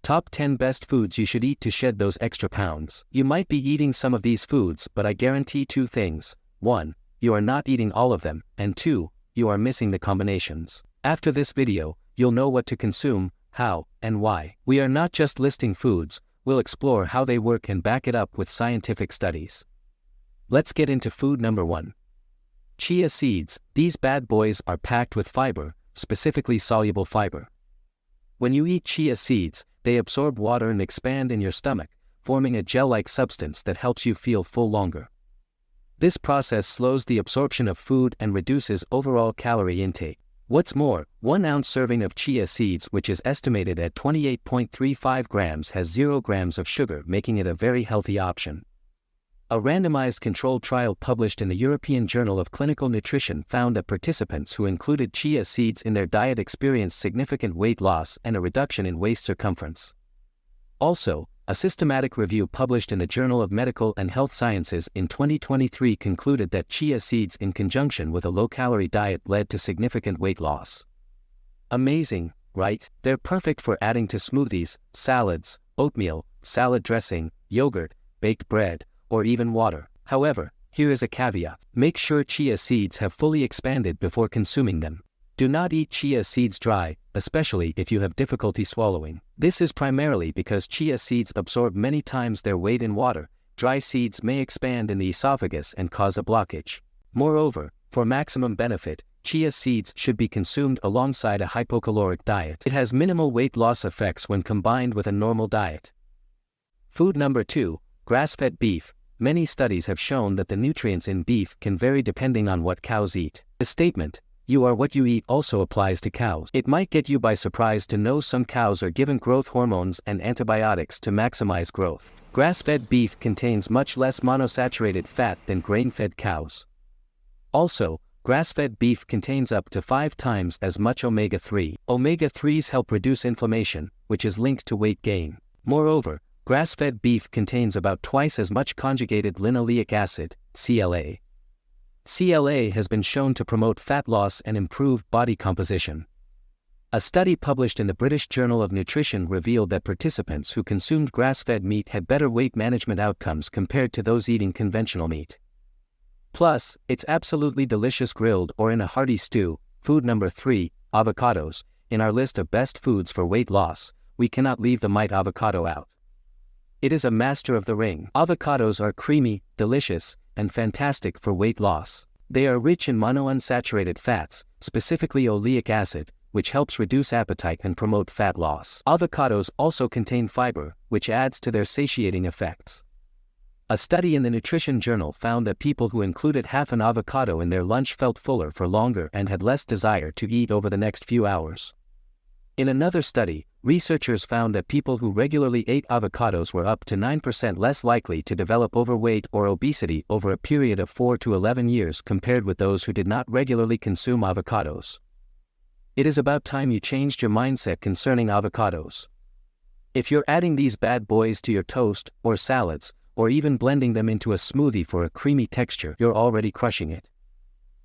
Top 10 best foods you should eat to shed those extra pounds. You might be eating some of these foods, but I guarantee two things. 1. You are not eating all of them, and 2. You are missing the combinations. After this video, you'll know what to consume, how, and why. We are not just listing foods, we'll explore how they work and back it up with scientific studies. Let's get into food number 1. Chia seeds. These bad boys are packed with fiber, specifically soluble fiber. When you eat chia seeds, they absorb water and expand in your stomach, forming a gel-like substance that helps you feel full longer. This process slows the absorption of food and reduces overall calorie intake. What's more, 1 ounce serving of chia seeds, which is estimated at 28.35 grams, has 0 grams of sugar, making it a very healthy option. A randomized controlled trial published in the European Journal of Clinical Nutrition found that participants who included chia seeds in their diet experienced significant weight loss and a reduction in waist circumference. Also, a systematic review published in the Journal of Medical and Health Sciences in 2023 concluded that chia seeds in conjunction with a low-calorie diet led to significant weight loss. Amazing, right? They're perfect for adding to smoothies, salads, oatmeal, salad dressing, yogurt, baked bread, or even water. However, here is a caveat. Make sure chia seeds have fully expanded before consuming them. Do not eat chia seeds dry, especially if you have difficulty swallowing. This is primarily because chia seeds absorb many times their weight in water. Dry seeds may expand in the esophagus and cause a blockage. Moreover, for maximum benefit, chia seeds should be consumed alongside a hypocaloric diet. It has minimal weight loss effects when combined with a normal diet. Food number 2, grass-fed beef. Many studies have shown that the nutrients in beef can vary depending on what cows eat. The statement, "You are what you eat," also applies to cows. It might get you by surprise to know some cows are given growth hormones and antibiotics to maximize growth. Grass-fed beef contains much less monounsaturated fat than grain-fed cows. Also, grass-fed beef contains up to 5 times as much omega-3. Omega-3s help reduce inflammation, which is linked to weight gain. Moreover, grass-fed beef contains about twice as much conjugated linoleic acid, CLA. CLA has been shown to promote fat loss and improve body composition. A study published in the British Journal of Nutrition revealed that participants who consumed grass-fed meat had better weight management outcomes compared to those eating conventional meat. Plus, it's absolutely delicious grilled or in a hearty stew. Food number 3, avocados. In our list of best foods for weight loss, we cannot leave the mite avocado out. It is a master of the ring. Avocados are creamy, delicious, and fantastic for weight loss. They are rich in monounsaturated fats, specifically oleic acid, which helps reduce appetite and promote fat loss. Avocados also contain fiber, which adds to their satiating effects. A study in the Nutrition Journal found that people who included half an avocado in their lunch felt fuller for longer and had less desire to eat over the next few hours. In another study, researchers found that people who regularly ate avocados were up to 9% less likely to develop overweight or obesity over a period of 4 to 11 years compared with those who did not regularly consume avocados. It is about time you changed your mindset concerning avocados. If you're adding these bad boys to your toast, or salads, or even blending them into a smoothie for a creamy texture, you're already crushing it.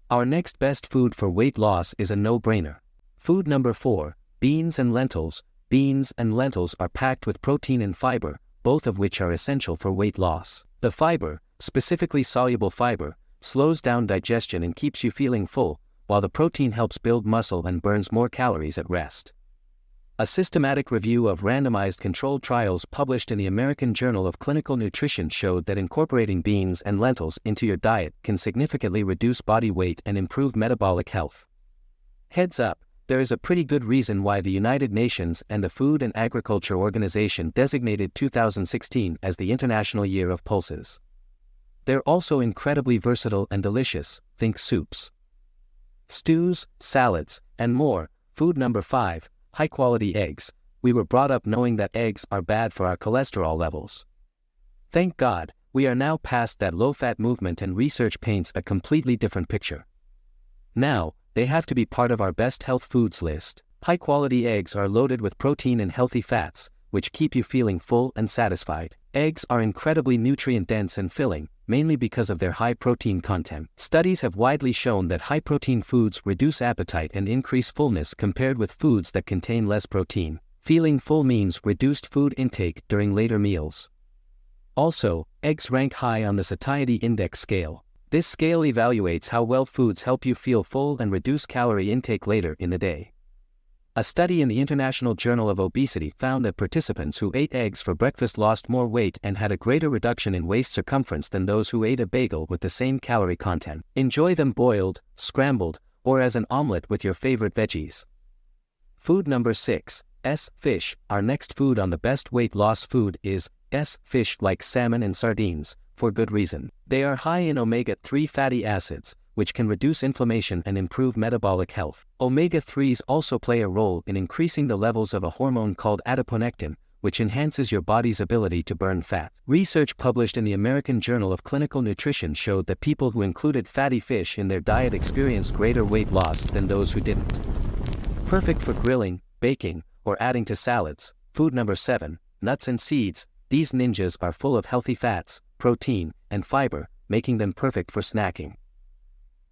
Our next best food for weight loss is a no-brainer. Food number 4, beans and lentils. Beans and lentils are packed with protein and fiber, both of which are essential for weight loss. The fiber, specifically soluble fiber, slows down digestion and keeps you feeling full, while the protein helps build muscle and burns more calories at rest. A systematic review of randomized controlled trials published in the American Journal of Clinical Nutrition showed that incorporating beans and lentils into your diet can significantly reduce body weight and improve metabolic health. Heads up, there is a pretty good reason why the United Nations and the Food and Agriculture Organization designated 2016 as the International Year of Pulses. They're also incredibly versatile and delicious. Think soups, stews, salads, and more. Food number 5, high-quality eggs. We were brought up knowing that eggs are bad for our cholesterol levels. Thank God, we are now past that low-fat movement and research paints a completely different picture. Now, they have to be part of our best health foods list. High-quality eggs are loaded with protein and healthy fats, which keep you feeling full and satisfied. Eggs are incredibly nutrient-dense and filling, mainly because of their high protein content. Studies have widely shown that high-protein foods reduce appetite and increase fullness compared with foods that contain less protein. Feeling full means reduced food intake during later meals. Also, eggs rank high on the satiety index scale. This scale evaluates how well foods help you feel full and reduce calorie intake later in the day. A study in the International Journal of Obesity found that participants who ate eggs for breakfast lost more weight and had a greater reduction in waist circumference than those who ate a bagel with the same calorie content. Enjoy them boiled, scrambled, or as an omelet with your favorite veggies. Food number 6. Fish. Our next food on the best weight loss food is fish, like salmon and sardines, for good reason. They are high in omega-3 fatty acids, which can reduce inflammation and improve metabolic health. Omega-3s also play a role in increasing the levels of a hormone called adiponectin, which enhances your body's ability to burn fat. Research published in the American Journal of Clinical Nutrition showed that people who included fatty fish in their diet experienced greater weight loss than those who didn't. Perfect for grilling, baking, or adding to salads. Food number 7. Nuts and seeds. These ninjas are full of healthy fats, protein, and fiber, making them perfect for snacking.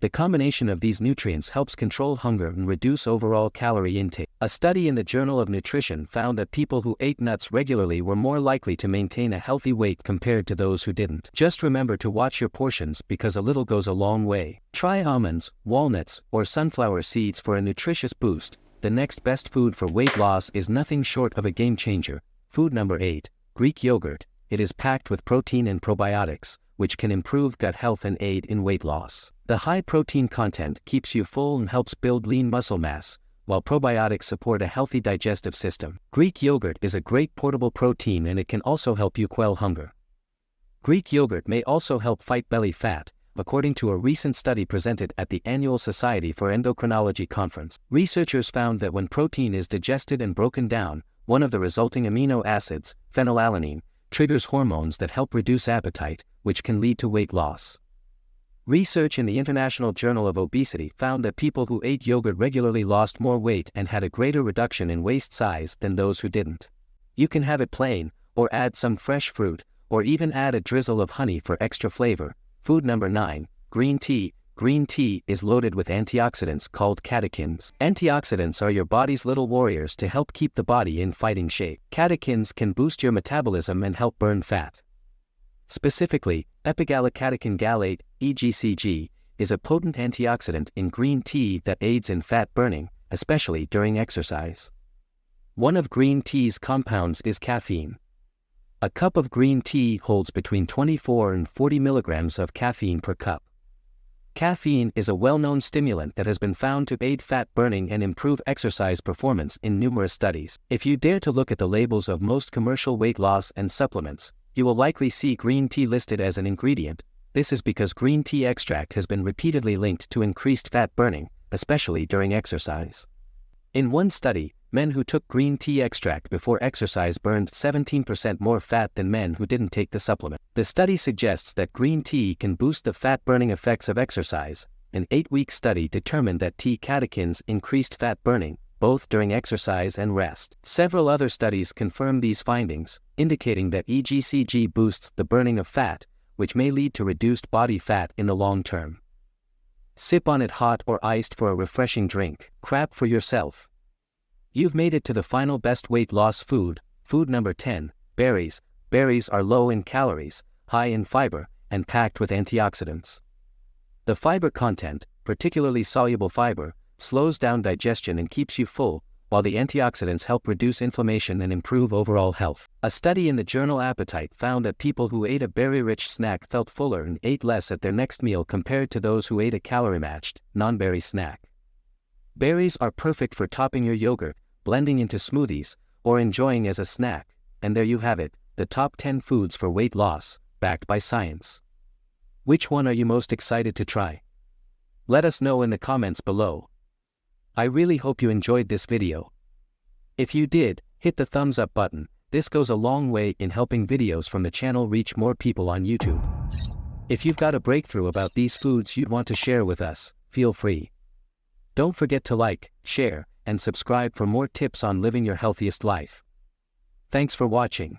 The combination of these nutrients helps control hunger and reduce overall calorie intake. A study in the Journal of Nutrition found that people who ate nuts regularly were more likely to maintain a healthy weight compared to those who didn't. Just remember to watch your portions because a little goes a long way. Try almonds, walnuts, or sunflower seeds for a nutritious boost. The next best food for weight loss is nothing short of a game changer. Food number 8. Greek yogurt. It is packed with protein and probiotics, which can improve gut health and aid in weight loss. The high protein content keeps you full and helps build lean muscle mass, while probiotics support a healthy digestive system. Greek yogurt is a great portable protein and it can also help you quell hunger. Greek yogurt may also help fight belly fat, according to a recent study presented at the Annual Society for Endocrinology conference. Researchers found that when protein is digested and broken down, one of the resulting amino acids, phenylalanine, triggers hormones that help reduce appetite, which can lead to weight loss. Research in the International Journal of Obesity found that people who ate yogurt regularly lost more weight and had a greater reduction in waist size than those who didn't. You can have it plain, or add some fresh fruit, or even add a drizzle of honey for extra flavor. Food number 9. Green tea. Green tea is loaded with antioxidants called catechins. Antioxidants are your body's little warriors to help keep the body in fighting shape. Catechins can boost your metabolism and help burn fat. Specifically, epigallocatechin gallate, EGCG, is a potent antioxidant in green tea that aids in fat burning, especially during exercise. One of green tea's compounds is caffeine. A cup of green tea holds between 24 and 40 milligrams of caffeine per cup. Caffeine is a well-known stimulant that has been found to aid fat burning and improve exercise performance in numerous studies. If you dare to look at the labels of most commercial weight loss and supplements, you will likely see green tea listed as an ingredient. This is because green tea extract has been repeatedly linked to increased fat burning, especially during exercise. In one study, men who took green tea extract before exercise burned 17% more fat than men who didn't take the supplement. The study suggests that green tea can boost the fat-burning effects of exercise. An 8-week study determined that tea catechins increased fat burning, both during exercise and rest. Several other studies confirm these findings, indicating that EGCG boosts the burning of fat, which may lead to reduced body fat in the long term. Sip on it hot or iced for a refreshing drink. Crap for yourself. You've made it to the final best weight loss food. Food number 10. Berries. Berries are low in calories, high in fiber, and packed with antioxidants. The fiber content, particularly soluble fiber, slows down digestion and keeps you full, while the antioxidants help reduce inflammation and improve overall health. A study in the journal Appetite found that people who ate a berry-rich snack felt fuller and ate less at their next meal compared to those who ate a calorie-matched, non-berry snack. Berries are perfect for topping your yogurt, blending into smoothies, or enjoying as a snack. And there you have it, the top 10 foods for weight loss, backed by science. Which one are you most excited to try? Let us know in the comments below. I really hope you enjoyed this video. If you did, hit the thumbs up button. This goes a long way in helping videos from the channel reach more people on YouTube. If you've got a breakthrough about these foods you'd want to share with us, feel free. Don't forget to like, share, and subscribe for more tips on living your healthiest life. Thanks for watching.